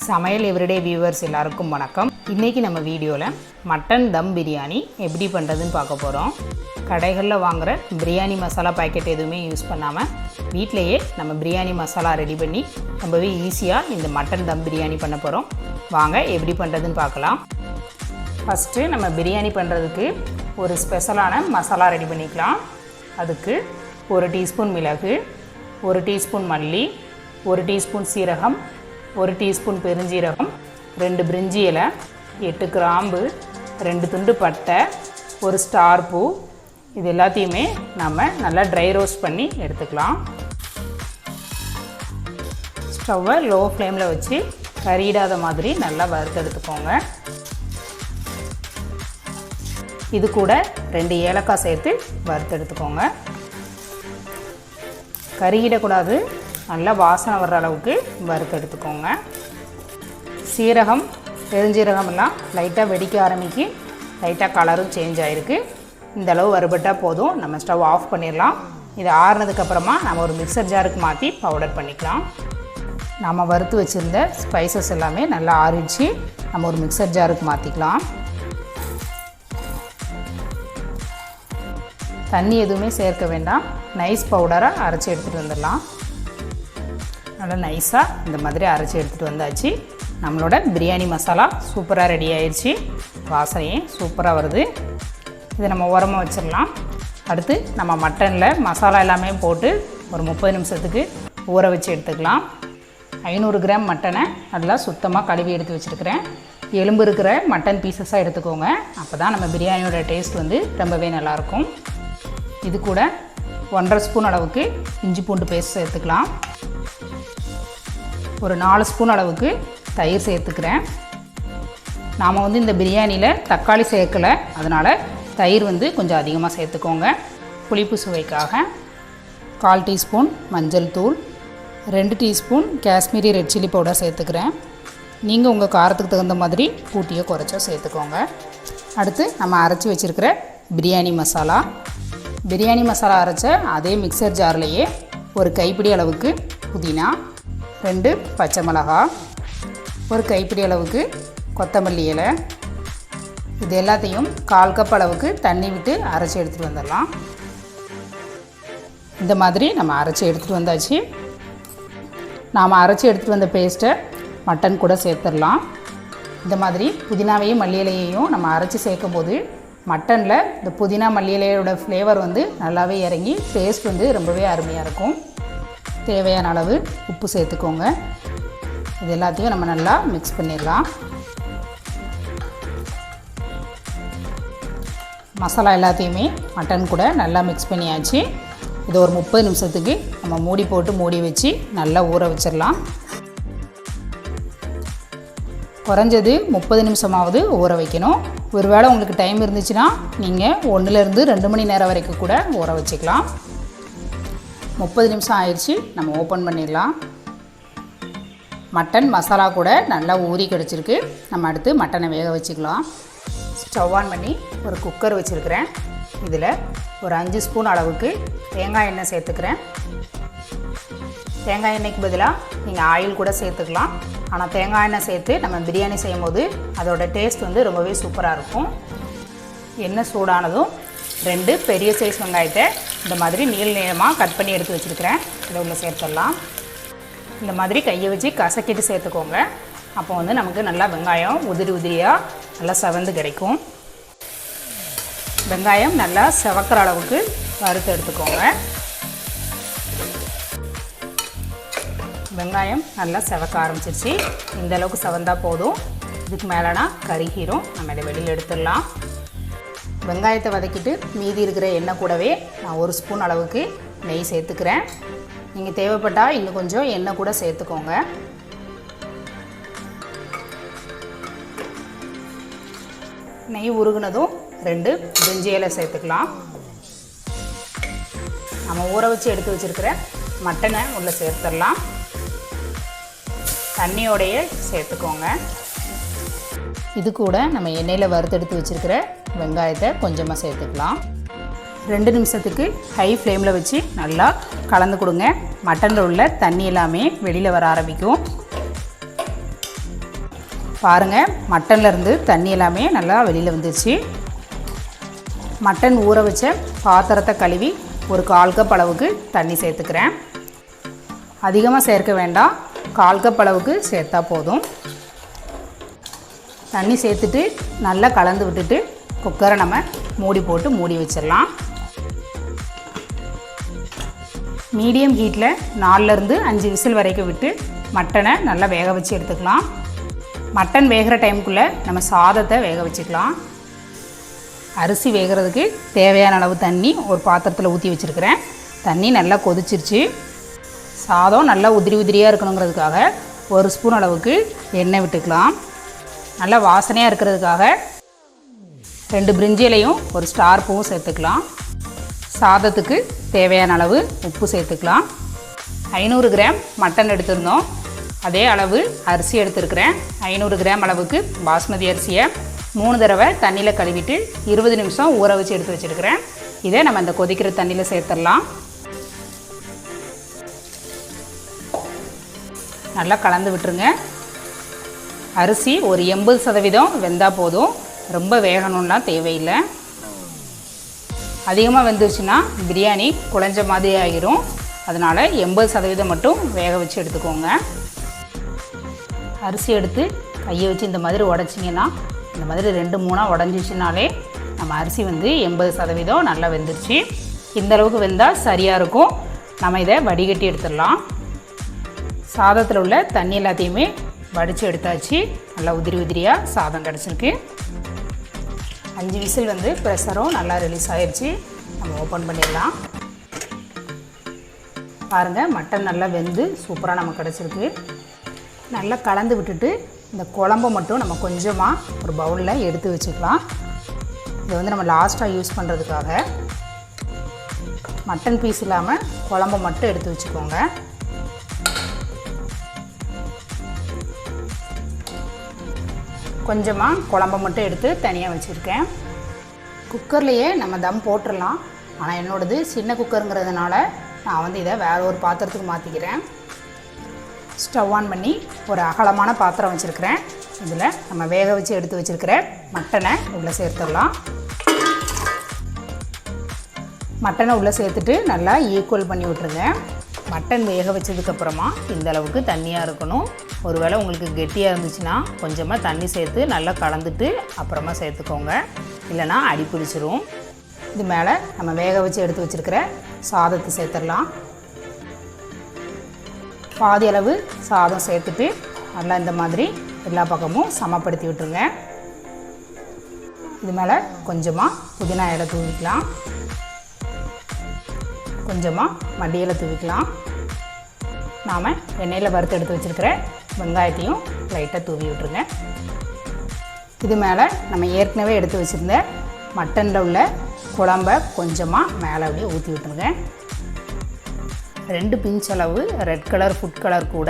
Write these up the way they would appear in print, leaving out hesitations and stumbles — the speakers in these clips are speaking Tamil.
சமையல் எவ்ரிடே வியூவர்ஸ் எல்லாருக்கும் வணக்கம். இன்றைக்கி நம்ம வீடியோவில் மட்டன் தம் பிரியாணி எப்படி பண்ணுறதுன்னு பார்க்க போகிறோம். கடைகளில் வாங்குகிற பிரியாணி மசாலா பாக்கெட் எதுவுமே யூஸ் பண்ணாமல் வீட்டிலையே நம்ம பிரியாணி மசாலா ரெடி பண்ணி ரொம்பவே ஈஸியாக இந்த மட்டன் தம் பிரியாணி பண்ண போகிறோம். வாங்க எப்படி பண்ணுறதுன்னு பார்க்கலாம். ஃபஸ்ட்டு நம்ம பிரியாணி பண்ணுறதுக்கு ஒரு ஸ்பெஷலான மசாலா ரெடி பண்ணிக்கலாம். அதுக்கு 1 டீஸ்பூன் மிளகு, 1 டீஸ்பூன் மல்லி, 1 டீஸ்பூன் சீரகம், 1 டீஸ்பூன் பெருஞ்சீரகம், 2 பிரிஞ்சி இலை, 8 கிராம்பு, 2 துண்டு பட்டை, 1 ஸ்டார் பூ, இது எல்லாத்தையுமே நம்ம நல்லா ட்ரை ரோஸ்ட் பண்ணி எடுத்துக்கலாம். ஸ்டவ்வை லோ ஃப்ளேமில் வச்சு கறியிடாத மாதிரி நல்லா வறுத்தெடுத்துக்கோங்க. இது கூட 2 ஏலக்காய் சேர்த்து வறுத்தெடுத்துக்கோங்க. கறியிடக்கூடாது, நல்லா வாசனை வர்ற அளவுக்கு வறுத்து எடுத்துக்கோங்க. சீரகம் பெருஞ்சீரகம் எல்லாம் லைட்டாக வெடிக்க ஆரம்பிக்கு, லைட்டாக கலரும் சேஞ்ச் ஆகிருக்கு. இந்த அளவு வறுபட்டால் போதும். நம்ம ஸ்டவ் ஆஃப் பண்ணிடலாம். இது ஆறுனதுக்கப்புறமா நம்ம ஒரு மிக்சர் ஜாருக்கு மாற்றி பவுடர் பண்ணிக்கலாம். நம்ம வறுத்து வச்சுருந்த ஸ்பைசஸ் எல்லாமே நல்லா ஆறிடுச்சு. நம்ம ஒரு மிக்சர் ஜாருக்கு மாற்றிக்கலாம். தண்ணி எதுவுமே சேர்க்க வேண்டாம். நைஸ் பவுடராக அரைச்சி எடுத்துகிட்டு வந்துடலாம். நல்லா நைஸாக இந்த மாதிரி அரைச்சி எடுத்துகிட்டு வந்தாச்சு. நம்மளோட பிரியாணி மசாலா சூப்பராக ரெடி ஆயிடுச்சு. வாசனையும் சூப்பராக வருது. இதை நம்ம ஓரமாக வச்சிடலாம். அடுத்து நம்ம மட்டனில் மசாலா எல்லாமே போட்டு ஒரு 30 நிமிஷத்துக்கு ஊற வச்சு எடுத்துக்கலாம். 500 கிராம் மட்டனை நல்லா சுத்தமாக கழுவி எடுத்து வச்சுருக்கிறேன். எலும்பு இருக்கிற மட்டன் பீசஸாக எடுத்துக்கோங்க. அப்போ தான் நம்ம பிரியாணியோட டேஸ்ட் வந்து ரொம்பவே நல்லாயிருக்கும். இது கூட 1.5 ஸ்பூன் அளவுக்கு இஞ்சி பூண்டு பேஸ்ட் சேர்த்துக்கலாம். ஒரு 4 ஸ்பூன் அளவுக்கு தயிர் சேர்த்துக்கிறேன். நாம் வந்து இந்த பிரியாணியில் தக்காளி சேர்க்கலை, அதனால் தயிர் வந்து கொஞ்சம் அதிகமாக சேர்த்துக்கோங்க புளிப்பு சுவைக்காக. 1/4 டீஸ்பூன் மஞ்சள் தூள், 2 teaspoon Kashmiri red chilli powder சேர்த்துக்கிறேன். நீங்கள் உங்கள் காரத்துக்கு தகுந்த மாதிரி கூட்டியோ குறைச்சோ சேர்த்துக்கோங்க. அடுத்து நம்ம அரைச்சி வச்சுருக்கிற பிரியாணி மசாலா. பிரியாணி மசாலா அரைச்ச அதே மிக்சர் ஜார்லேயே ஒரு கைப்பிடி அளவுக்கு புதினா, 2 பச்சை மிளகா, ஒரு கைப்பிடி அளவுக்கு கொத்தமல்லி இலை, இது எல்லாத்தையும் 1/4 கப் அளவுக்கு தண்ணி விட்டு அரைச்சி எடுத்துகிட்டு வந்துடலாம். இந்த மாதிரி நம்ம அரைச்சி எடுத்துகிட்டு வந்தாச்சு. நாம் அரைச்சி எடுத்துகிட்டு வந்த பேஸ்ட்டை மட்டன் கூட சேர்த்துடலாம். இந்த மாதிரி புதினாவையும் மல்லி இலையையும் நம்ம அரைச்சி சேர்க்கும் போது மட்டனில் இந்த புதினா மல்லி இலையோட ஃப்ளேவர் வந்து நல்லாவே இறங்கி டேஸ்ட் வந்து ரொம்பவே அருமையாக இருக்கும். தேவையான அளவு உப்பு சேர்த்துக்கோங்க. இது எல்லாத்தையும் நம்ம நல்லா மிக்ஸ் பண்ணிடலாம். மசாலா எல்லாத்தையுமே மட்டன் கூட நல்லா மிக்ஸ் பண்ணியாச்சு. இது ஒரு 30 நிமிஷத்துக்கு நம்ம மூடி போட்டு மூடி வச்சு நல்லா ஊற வச்சிடலாம். குறைஞ்சது 30 நிமிஷமாவது ஊற வைக்கணும். ஒருவேளை உங்களுக்கு டைம் இருந்துச்சுன்னா நீங்கள் 1லேருந்து 2 மணி நேரம் வரைக்கும் கூட ஊற வச்சுக்கலாம். 30 நிமிஷம் ஆயிடுச்சு. நம்ம ஓப்பன் பண்ணிடலாம். மட்டன் மசாலா கூட நல்லா ஊறி கிடச்சிருக்கு. நம்ம அடுத்து மட்டனை வேக வச்சுக்கலாம். ஸ்டவ் ஆன் பண்ணி ஒரு குக்கர் வச்சுருக்கிறேன். இதில் ஒரு 5 ஸ்பூன் அளவுக்கு தேங்காய் எண்ணெய் சேர்த்துக்கிறேன். தேங்காய் எண்ணெய்க்கு பதிலாக நீங்கள் ஆயில் கூட சேர்த்துக்கலாம். ஆனால் தேங்காய் எண்ணெய் சேர்த்து நம்ம பிரியாணி செய்யும் போது அதோட டேஸ்ட் வந்து ரொம்பவே சூப்பராக இருக்கும். எண்ணெய் சூடானதும் 2 பெரிய சைஸ் வெங்காயத்தை இந்த மாதிரி நீளமாக கட் பண்ணி எடுத்து வச்சுருக்கிறேன். இதை உள்ள சேர்த்துடலாம். இந்த மாதிரி கையை வச்சு கசக்கிட்டு சேர்த்துக்கோங்க. அப்போ வந்து நமக்கு நல்லா வெங்காயம் உதிரி உதிரியாக நல்லா செவந்து கிடைக்கும். வெங்காயம் நல்லா செவக்கிற அளவுக்கு வறுத்து எடுத்துக்கோங்க. வெங்காயம் நல்லா செவக்க ஆரம்பிச்சிருச்சு. இந்த அளவுக்கு செவந்தால் போதும். இதுக்கு மேலேனா கருகிரும். நம்ம இதை வெளியில் எடுத்துடலாம். வெங்காயத்தை வதக்கிட்டு மீதி இருக்கிற எண்ணெய் கூடவே நான் 1 ஸ்பூன் அளவுக்கு நெய் சேர்த்துக்கிறேன். நீங்கள் தேவைப்பட்டால் இன்னும் கொஞ்சம் எண்ணெய் கூட சேர்த்துக்கோங்க. நெய் உருகுனதும் 2 பிரிஞ்சி இலை சேர்த்துக்கலாம். நம்ம ஊற வச்சு எடுத்து வச்சுருக்கிற மட்டனை உள்ளே சேர்த்துடலாம். தண்ணியோடையே சேர்த்துக்கோங்க. இது கூட நம்ம எண்ணெயில் வறுத்தெடுத்து வச்சுருக்கிற வெங்காயத்தை கொஞ்சமாக சேர்த்துக்கலாம். 2 நிமிஷத்துக்கு ஹை ஃப்ளேமில் வச்சு நல்லா கலந்து கொடுங்க. மட்டனில் உள்ள தண்ணி எல்லாமே வெளியில் வர ஆரம்பிக்கும். பாருங்கள், மட்டன்லேருந்து தண்ணி எல்லாமே நல்லா வெளியில் வந்துருச்சு. மட்டன் ஊற வச்ச பாத்திரத்தை கழுவி ஒரு 1/4 கப் அளவுக்கு தண்ணி சேர்த்துக்கிறேன். அதிகமாக சேர்க்க வேண்டாம், 1/4 கப் அளவுக்கு சேர்த்தா போதும். தண்ணி சேர்த்துட்டு நல்லா கலந்து விட்டுட்டு குக்கரை நம்ம மூடி போட்டு மூடி வச்சிடலாம். மீடியம் ஹீட்டில் 4லேருந்து 5 விசில் வரைக்கும் விட்டு மட்டனை நல்லா வேக வச்சு எடுத்துக்கலாம். மட்டன் வேகிற டைமுக்குள்ளே நம்ம சாதத்தை வேக வச்சுக்கலாம். அரிசி வேகிறதுக்கு தேவையான அளவு தண்ணி ஒரு பாத்திரத்தில் ஊற்றி வச்சுருக்கிறேன். தண்ணி நல்லா கொதிச்சிருச்சு. சாதம் நல்லா உதிரி உதிரியாக இருக்கணுங்கிறதுக்காக 1 ஸ்பூன் அளவுக்கு எண்ணெய் விட்டுக்கலாம். நல்லா வாசனையாக இருக்கிறதுக்காக 2 பிரிஞ்சி இலையும் ஒரு ஸ்டார் பூவும் சேர்த்துக்கலாம். சாதத்துக்கு தேவையான அளவு உப்பு சேர்த்துக்கலாம். 500 கிராம் மட்டன் எடுத்திருந்தோம், அதே அளவு அரிசி எடுத்துருக்கிறேன். 500 கிராம் அளவுக்கு பாஸ்மதி அரிசியை 3 தடவை தண்ணியில் கழுவிட்டு 20 நிமிஷம் ஊற வச்சு எடுத்து வச்சுருக்கிறேன். இதை நம்ம இந்த கொதிக்கிற தண்ணியில் சேர்த்துடலாம். நல்லா கலந்து விட்டுருங்க. அரிசி ஒரு 80% வெந்தால் போதும், ரொம்ப வேகணும்னா தேவையில்லை. அதிகமாக வெந்துருச்சுன்னா பிரியாணி குழஞ்ச மாதிரி ஆகிரும். அதனால் 80% மட்டும் வேக வச்சு எடுத்துக்கோங்க. அரிசி எடுத்து கையை வச்சு இந்த மாதிரி உடச்சிங்கன்னா, இந்த மாதிரி 2-3 உடஞ்சிச்சினாலே நம்ம அரிசி வந்து 80% நல்லா வெந்துருச்சு. இந்தளவுக்கு வெந்தால் சரியாக இருக்கும். நம்ம இதை வடிகட்டி எடுத்துடலாம். சாதத்தில் உள்ள தண்ணி எல்லாத்தையுமே வடித்து எடுத்தாச்சு. நல்லா உதிரி உதிரியாக சாதம் கிடச்சிருக்கு. 5 விசில் வந்து ப்ரெஷரும் நல்லா ரிலீஸ் ஆகிடுச்சு. நம்ம ஓப்பன் பண்ணிடலாம். பாருங்கள், மட்டன் நல்லா வெந்து சூப்பராக நமக்கு கிடச்சிருக்கு. நல்லா கலந்து விட்டுட்டு இந்த குழம்பை மட்டும் நம்ம கொஞ்சமாக ஒரு பவுலில் எடுத்து வச்சுக்கலாம். இதை வந்து நம்ம லாஸ்ட்டாக யூஸ் பண்ணுறதுக்காக மட்டன் பீஸ் இல்லாமல் குழம்பை மட்டும் எடுத்து வச்சுக்கோங்க. கொஞ்சமாக குழம்பை மட்டும் எடுத்து தனியாக வச்சுருக்கேன். குக்கர்லேயே நம்ம தம் போட்டுடலாம். ஆனால் என்னோடது சின்ன குக்கருங்கிறதுனால நான் வந்து இதை வேறு ஒரு பாத்திரத்துக்கு மாற்றிக்கிறேன். ஸ்டவ் ஆன் பண்ணி ஒரு அகலமான பாத்திரம் வச்சுருக்கிறேன். இதில் நம்ம வேக வச்சு எடுத்து வச்சுருக்கிற மட்டனை உள்ளே சேர்த்துடலாம். மட்டனை உள்ளே சேர்த்துட்டு நல்லா ஈக்குவல் பண்ணி விட்ருங்க. மட்டன் வேக வச்சதுக்கப்புறமா இந்த அளவுக்கு தண்ணியாக இருக்கணும். ஒருவேளை உங்களுக்கு கெட்டியாக இருந்துச்சுன்னா கொஞ்சமாக தண்ணி சேர்த்து நல்லா கலந்துட்டு அப்புறமா சேர்த்துக்கோங்க, இல்லைனா அடி பிடிச்சிரும். இது மேலே நம்ம வேக வச்சு எடுத்து வச்சுருக்கிற சாதத்தை சேர்த்துடலாம். பாதி அளவு சாதம் சேர்த்துட்டு நல்லா இந்த மாதிரி எல்லா பக்கமும் சமப்படுத்தி விட்டுருங்க. இது மேலே கொஞ்சமாக புதினா இலை தூவிக்கலாம், கொஞ்சமாக மல்லி இலை தூவிக்கலாம். நாம் எண்ணெயில் வறுத்து எடுத்து வச்சுருக்கிற வெங்காயத்தையும் லைட்டாக தூவி விட்டுருங்க. இது மேலே நம்ம ஏற்கனவே எடுத்து வச்சுருந்த மட்டனில் உள்ள குழம்ப கொஞ்சமாக மேலே அப்படியே ஊற்றி விட்டுருங்க. 2 பிஞ்ச் அளவு ரெட் கலர் ஃபுட் கலர் கூட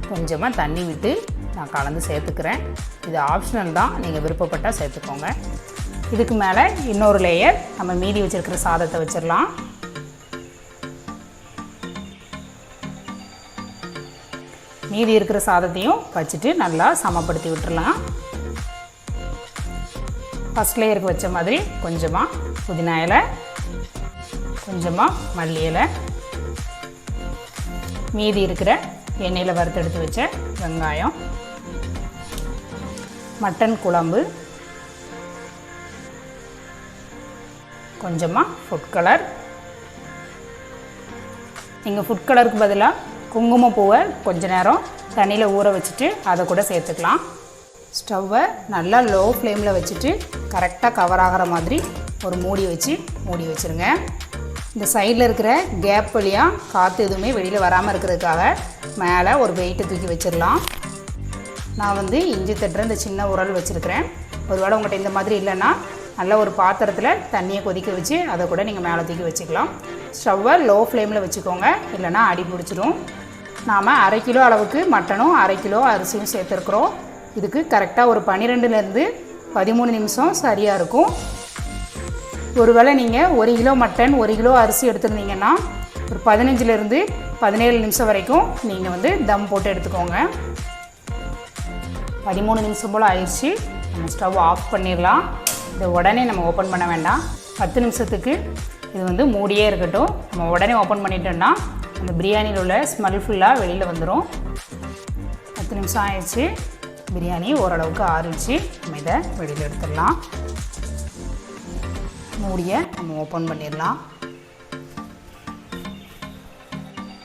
கொஞ்சமாக தண்ணி விட்டு நான் கலந்து சேர்த்துக்கிறேன். இது ஆப்ஷனல் தான், நீங்கள் விருப்பப்பட்டால் சேர்த்துக்கோங்க. இதுக்கு மேலே இன்னொரு லேயர் நம்ம மீதி வச்சுருக்கிற சாதத்தை வச்சிடலாம். மீதி இருக்கிற சாதத்தையும் வச்சுட்டு நல்லா சமப்படுத்தி விட்டுறலாம். ஃபஸ்ட் லேயருக்கு வச்ச மாதிரி கொஞ்சமாக புதினா இலை, கொஞ்சமாக மல்லி இலை, மீதி இருக்கிற எண்ணெயில் வறுத்தெடுத்து வச்ச வெங்காயம், மட்டன் குழம்பு, கொஞ்சமாக ஃபுட் கலர். நீங்கள் ஃபுட் கலருக்கு பதிலாக குங்குமப்பூவை கொஞ்ச நேரம் தண்ணியில் ஊற வச்சுட்டு அதை கூட சேர்த்துக்கலாம். ஸ்டவ்வை நல்லா லோ ஃப்ளேமில் வச்சுட்டு கரெக்டாக கவர் ஆகிற மாதிரி ஒரு மூடி வச்சுருங்க. இந்த சைடில் இருக்கிற கேப் வழியாக காற்று எதுவுமே வெளியில் வராமல் இருக்கிறதுக்காக மேலே ஒரு வெயிட்டை தூக்கி வச்சிடலாம். நான் வந்து இஞ்சி தட்டுற இந்த சின்ன உரல் வச்சுருக்கிறேன். ஒருவேளை உங்கள்கிட்ட இந்த மாதிரி இல்லைன்னா நல்ல ஒரு பாத்திரத்தில் தண்ணியை கொதிக்க வச்சு அதை கூட நீங்கள் மேலே தூக்கி வச்சுக்கலாம். ஸ்டவ்வை லோ ஃப்ளேமில் வச்சுக்கோங்க, இல்லைனா அடி பிடிச்சிடும். நாம் 1/2 கிலோ அளவுக்கு மட்டனும் 1/2 கிலோ அரிசியும் சேர்த்துருக்குறோம். இதுக்கு கரெக்டாக ஒரு 12லேருந்து 13 நிமிஷம் சரியாக இருக்கும். ஒருவேளை நீங்கள் 1 கிலோ மட்டன் 1 கிலோ அரிசி எடுத்துருந்தீங்கன்னா ஒரு 15லேருந்து 17 நிமிஷம் வரைக்கும் நீங்கள் வந்து தம் போட்டு எடுத்துக்கோங்க. 13 நிமிஷம் போல் ஆயிடுச்சு. நம்ம ஸ்டவ் ஆஃப் பண்ணிடலாம். இதை உடனே நம்ம ஓப்பன் பண்ண வேண்டாம். 10 நிமிஷத்துக்கு இது வந்து மூடியே இருக்கட்டும். நம்ம உடனே ஓப்பன் பண்ணிட்டோம்னா அந்த பிரியாணியில் உள்ள ஸ்மெல் ஃபுல்லாக வெளியில் வந்துடும். 10 நிமிஷம் ஆயிடுச்சு. பிரியாணி ஓரளவுக்கு ஆறிடுச்சு. நம்ம இதை வெளியில் எடுத்துடலாம். மூடியை நம்ம ஓப்பன் பண்ணிடலாம்.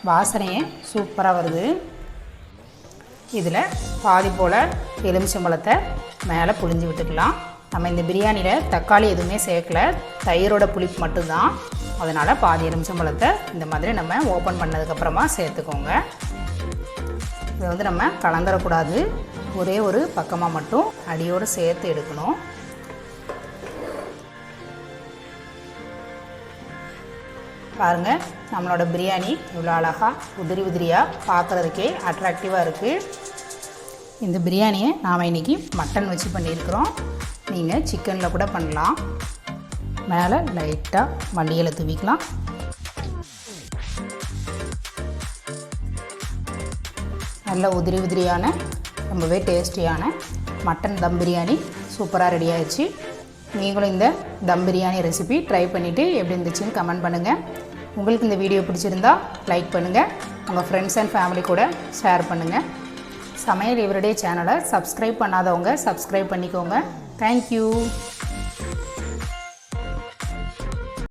வாசனையே சூப்பராக வருது. இதில் பாதி போல் எலுமிச்சம்பழத்தை மேலே புழிஞ்சு விட்டுக்கலாம். நம்ம இந்த பிரியாணியில் தக்காளி எதுவுமே சேர்க்கல, தயிரோட புளிப்பு மட்டும்தான். அதனால் பாதி எலுமிச்சம்பழத்தை இந்த மாதிரி நம்ம ஓப்பன் பண்ணதுக்கப்புறமா சேர்த்துக்கோங்க. இதை வந்து நம்ம கலந்துடக்கூடாது. ஒரே ஒரு பக்கமாக மட்டும் அடியோடு சேர்த்து எடுக்கணும். பாருங்கள், நம்மளோட பிரியாணி இவ்வளோ அழகாக உதிரி உதிரியாக பார்க்குறதுக்கே அட்ராக்டிவாக இருக்குது. இந்த பிரியாணியை நாம் இன்றைக்கி மட்டன் வச்சு பண்ணியிருக்கிறோம். நீங்கள் சிக்கனில் கூட பண்ணலாம். மேலே லைட்டாக மல்லியிலை தூவிக்கலாம். நல்ல உதிரி உதிரியான ரொம்பவே டேஸ்டியான மட்டன் தம் பிரியாணி சூப்பராக ரெடி ஆயிடுச்சு. நீங்களும் இந்த தம் பிரியாணி ரெசிபி ட்ரை பண்ணிவிட்டு எப்படி இருந்துச்சுன்னு கமெண்ட் பண்ணுங்கள். உங்களுக்கு இந்த வீடியோ பிடிச்சிருந்தா லைக் பண்ணுங்கள். உங்கள் ஃப்ரெண்ட்ஸ் அண்ட் ஃபேமிலி கூட ஷேர் பண்ணுங்கள். சமையல் எவ்ரிடே சேனலை சப்ஸ்கிரைப் பண்ணாதவங்க சப்ஸ்கிரைப் பண்ணிக்கோங்க. தேங்க்யூ.